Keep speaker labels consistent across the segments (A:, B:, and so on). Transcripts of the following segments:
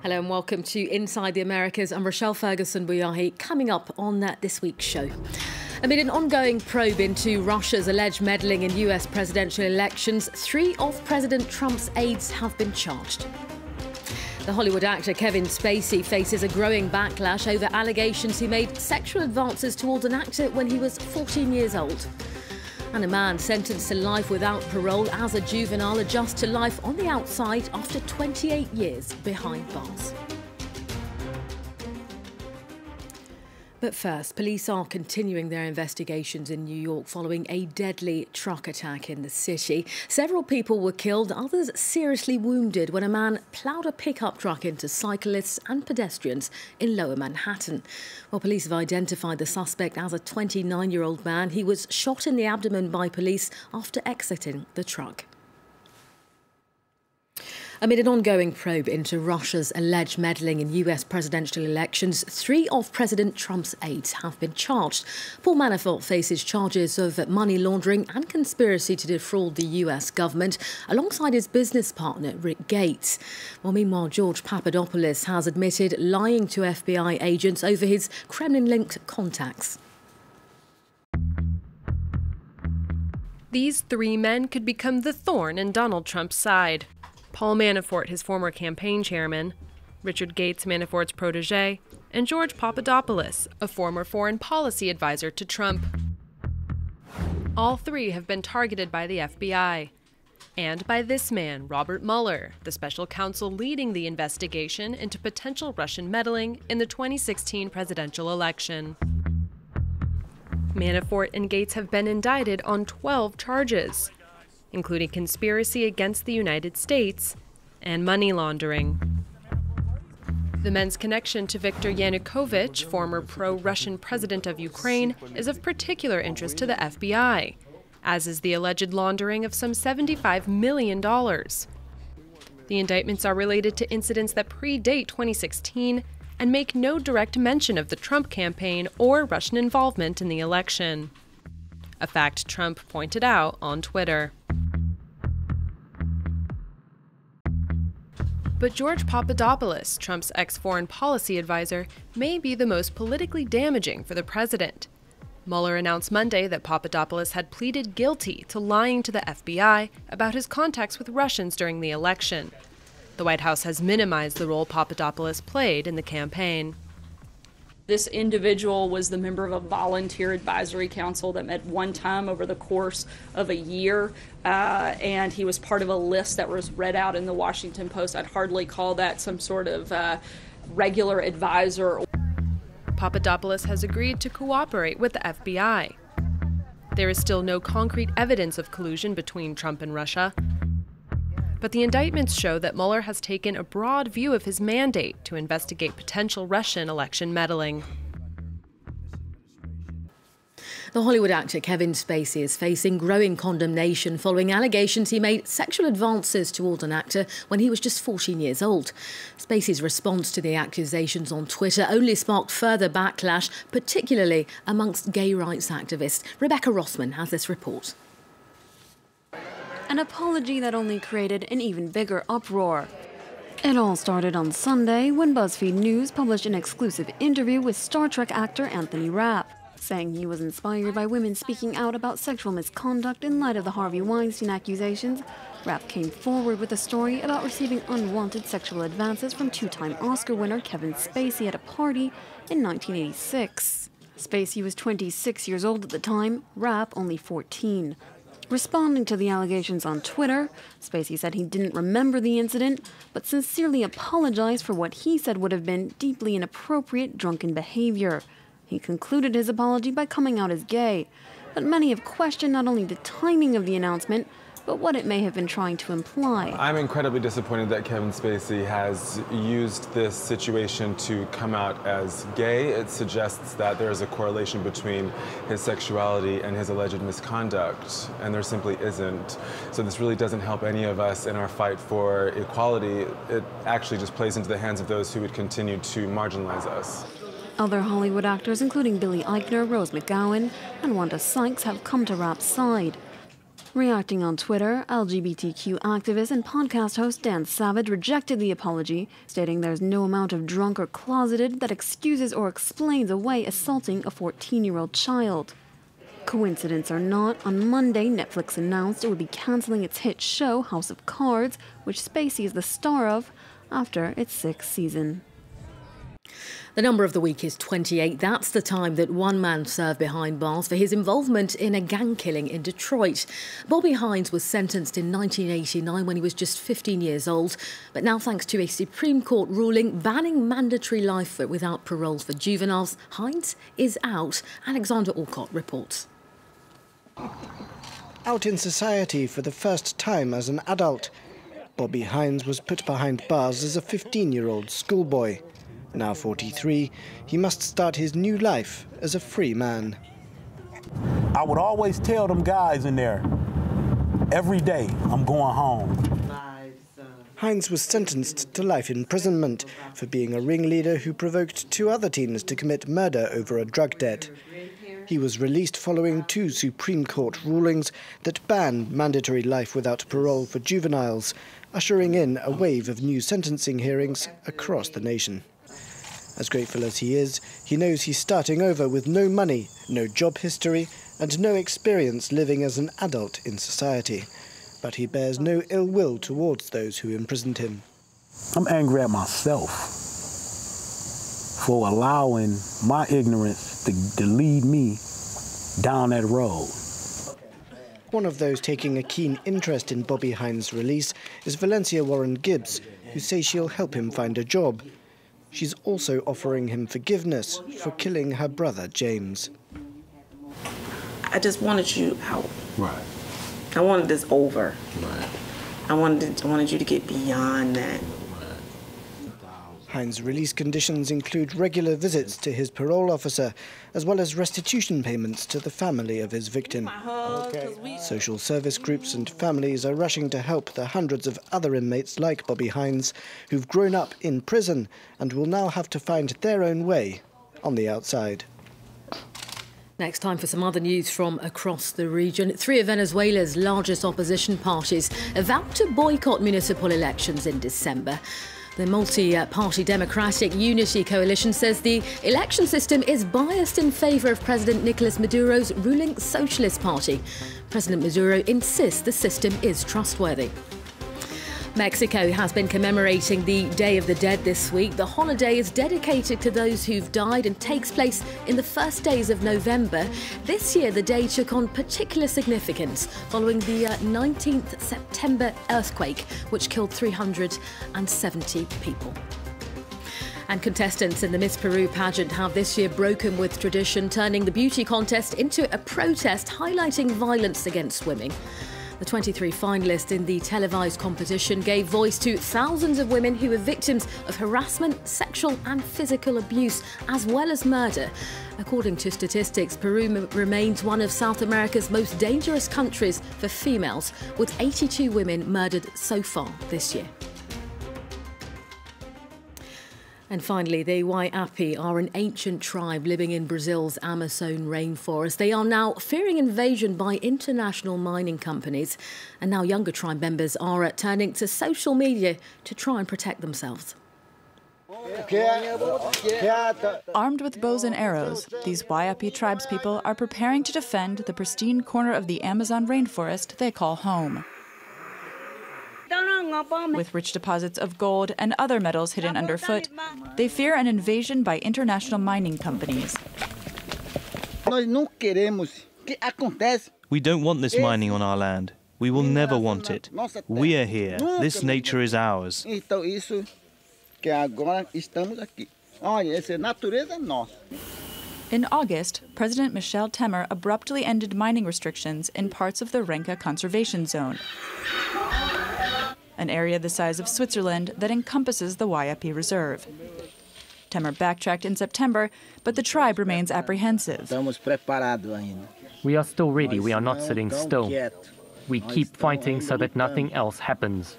A: Hello and welcome to Inside the Americas. I'm Rochelle Ferguson-Buyahi. Coming up on this week's show. Amid an ongoing probe into Russia's alleged meddling in US presidential elections, 3 of President Trump's aides have been charged. The Hollywood actor Kevin Spacey faces a growing backlash over allegations he made sexual advances towards an actor when he was 14 years old. And a man sentenced to life without parole as a juvenile adjusts to life on the outside after 28 years behind bars. But first, police are continuing their investigations in New York following a deadly truck attack in the city. Several people were killed, others seriously wounded when a man ploughed a pickup truck into cyclists and pedestrians in Lower Manhattan. Well, police have identified the suspect as a 29-year-old man. He was shot in the abdomen by police after exiting the truck. Amid an ongoing probe into Russia's alleged meddling in US presidential elections, 3 of President Trump's aides have been charged. Paul Manafort faces charges of money laundering and conspiracy to defraud the US government, alongside his business partner, Rick Gates. Well, meanwhile, George Papadopoulos has admitted lying to FBI agents over his Kremlin-linked contacts.
B: These 3 men could become the thorn in Donald Trump's side. Paul Manafort, his former campaign chairman, Richard Gates, Manafort's protege, and George Papadopoulos, a former foreign policy advisor to Trump. All 3 have been targeted by the FBI and by this man, Robert Mueller, the special counsel leading the investigation into potential Russian meddling in the 2016 presidential election. Manafort and Gates have been indicted on 12 charges, including conspiracy against the United States and money laundering. The men's connection to Viktor Yanukovych, former pro-Russian president of Ukraine, is of particular interest to the FBI, as is the alleged laundering of some $75 million. The indictments are related to incidents that predate 2016 and make no direct mention of the Trump campaign or Russian involvement in the election, a fact Trump pointed out on Twitter. But George Papadopoulos, Trump's ex-foreign policy advisor, may be the most politically damaging for the president. Mueller announced Monday that Papadopoulos had pleaded guilty to lying to the FBI about his contacts with Russians during the election. The White House has minimized the role Papadopoulos played in the campaign.
C: This individual was the member of a volunteer advisory council that met one time over the course of a year, and he was part of a list that was read out in the Washington Post. I'd hardly call that some sort of regular advisor.
B: Papadopoulos has agreed to cooperate with the FBI. There is still no concrete evidence of collusion between Trump and Russia, but the indictments show that Mueller has taken a broad view of his mandate to investigate potential Russian election meddling.
A: The Hollywood actor Kevin Spacey is facing growing condemnation following allegations he made sexual advances towards an actor when he was just 14 years old. Spacey's response to the accusations on Twitter only sparked further backlash, particularly amongst gay rights activists. Rebecca Rossman has this report.
D: An apology that only created an even bigger uproar. It all started on Sunday when BuzzFeed News published an exclusive interview with Star Trek actor Anthony Rapp, saying he was inspired by women speaking out about sexual misconduct in light of the Harvey Weinstein accusations. Rapp came forward with a story about receiving unwanted sexual advances from 2-time Oscar winner Kevin Spacey at a party in 1986. Spacey was 26 years old at the time, Rapp only 14. Responding to the allegations on Twitter, Spacey said he didn't remember the incident, but sincerely apologized for what he said would have been deeply inappropriate drunken behavior. He concluded his apology by coming out as gay, but many have questioned not only the timing of the announcement, but what it may have been trying to imply.
E: I'm incredibly disappointed that Kevin Spacey has used this situation to come out as gay. It suggests that there is a correlation between his sexuality and his alleged misconduct, and there simply isn't. So this really doesn't help any of us in our fight for equality. It actually just plays into the hands of those who would continue to marginalize us.
D: Other Hollywood actors, including Billy Eichner, Rose McGowan, and Wanda Sykes, have come to Rapp's side. Reacting on Twitter, LGBTQ activist and podcast host Dan Savage rejected the apology, stating there's no amount of drunk or closeted that excuses or explains away assaulting a 14-year-old child. Coincidence or not, on Monday, Netflix announced it would be cancelling its hit show House of Cards, which Spacey is the star of, after its 6th season.
A: The number of the week is 28. That's the time that one man served behind bars for his involvement in a gang killing in Detroit. Bobby Hines was sentenced in 1989 when he was just 15 years old. But now, thanks to a Supreme Court ruling banning mandatory life without parole for juveniles, Hines is out. Alexander Alcott reports.
F: Out in society for the first time as an adult, Bobby Hines was put behind bars as a 15-year-old schoolboy. Now 43, he must start his new life as a free man.
G: I would always tell them guys in there, every day, I'm going home.
F: Hines was sentenced to life imprisonment for being a ringleader who provoked 2 other teens to commit murder over a drug debt. He was released following 2 Supreme Court rulings that ban mandatory life without parole for juveniles, ushering in a wave of new sentencing hearings across the nation. As grateful as he is, he knows he's starting over with no money, no job history, and no experience living as an adult in society. But he bears no ill will towards those who imprisoned him.
G: I'm angry at myself for allowing my ignorance to lead me down that road.
F: One of those taking a keen interest in Bobby Hines' release is Valencia Warren Gibbs, who says she'll help him find a job. She's also offering him forgiveness for killing her brother, James.
H: I just wanted you out.
G: Right.
H: I wanted this over.
G: Right.
H: I wanted you to get beyond that.
F: Hines' release conditions include regular visits to his parole officer, as well as restitution payments to the family of his victim. Social service groups and families are rushing to help the hundreds of other inmates like Bobby Hines, who've grown up in prison and will now have to find their own way on the outside.
A: Next, time for some other news from across the region. 3 of Venezuela's largest opposition parties have vowed to boycott municipal elections in December. The multi-party Democratic Unity Coalition says the election system is biased in favour of President Nicolas Maduro's ruling Socialist Party. President Maduro insists the system is trustworthy. Mexico has been commemorating the Day of the Dead this week. The holiday is dedicated to those who've died and takes place in the first days of November. This year, the day took on particular significance following the 19th September earthquake, which killed 370 people. And contestants in the Miss Peru pageant have this year broken with tradition, turning the beauty contest into a protest highlighting violence against women. The 23 finalists in the televised competition gave voice to thousands of women who were victims of harassment, sexual and physical abuse, as well as murder. According to statistics, Peru remains one of South America's most dangerous countries for females, with 82 women murdered so far this year. And finally, the Waiapi are an ancient tribe living in Brazil's Amazon rainforest. They are now fearing invasion by international mining companies. And now younger tribe members are turning to social media to try and protect themselves.
I: Armed with bows and arrows, these Waiapi tribespeople are preparing to defend the pristine corner of the Amazon rainforest they call home. With rich deposits of gold and other metals hidden underfoot, they fear an invasion by international mining companies.
J: We don't want this mining on our land. We will never want it. We are here. This nature is ours.
I: In August, President Michel Temer abruptly ended mining restrictions in parts of the Renka Conservation Zone, an area the size of Switzerland that encompasses the Waiapi Reserve. Temer backtracked in September, but the tribe remains apprehensive.
K: We are still ready. We are not sitting still. We keep fighting so that nothing else happens.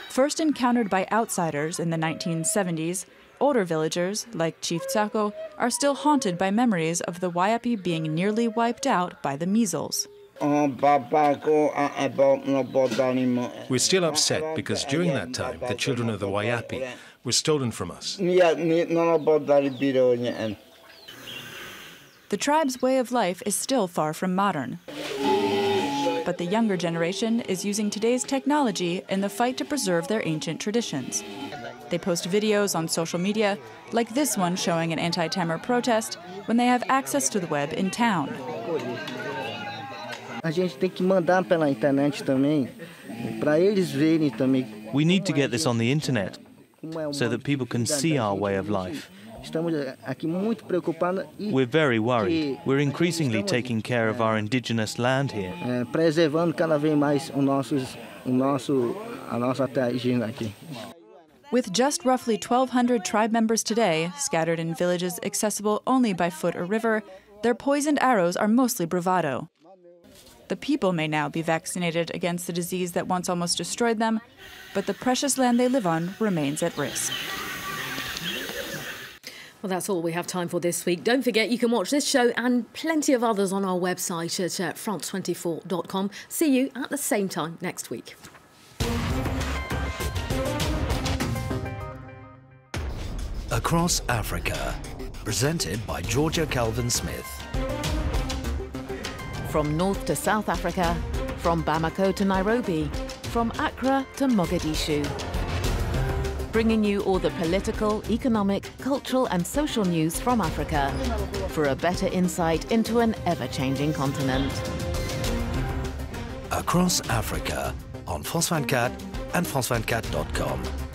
I: First encountered by outsiders in the 1970s, older villagers, like Chief Tsako, are still haunted by memories of the Waiapi being nearly wiped out by the measles.
L: We're still upset because during that time, the children of the Waiapi were stolen from us.
I: The tribe's way of life is still far from modern. But the younger generation is using today's technology in the fight to preserve their ancient traditions. They post videos on social media, like this one showing an anti-Tamar protest, when they have access to the web in town.
J: We need to get this on the internet so that people can see our way of life. We're very worried. We're increasingly taking care of our indigenous land here.
I: With just roughly 1,200 tribe members today, scattered in villages accessible only by foot or river, their poisoned arrows are mostly bravado. The people may now be vaccinated against the disease that once almost destroyed them, but the precious land they live on remains at risk.
A: Well, that's all we have time for this week. Don't forget, you can watch this show and plenty of others on our website at france24.com. See you at the same time next week.
M: Across Africa, presented by Georgia Calvin-Smith.
N: From North to South Africa, from Bamako to Nairobi, from Accra to Mogadishu. Bringing you all the political, economic, cultural and social news from Africa for a better insight into an ever-changing continent.
M: Across Africa on France 24 and France24.com.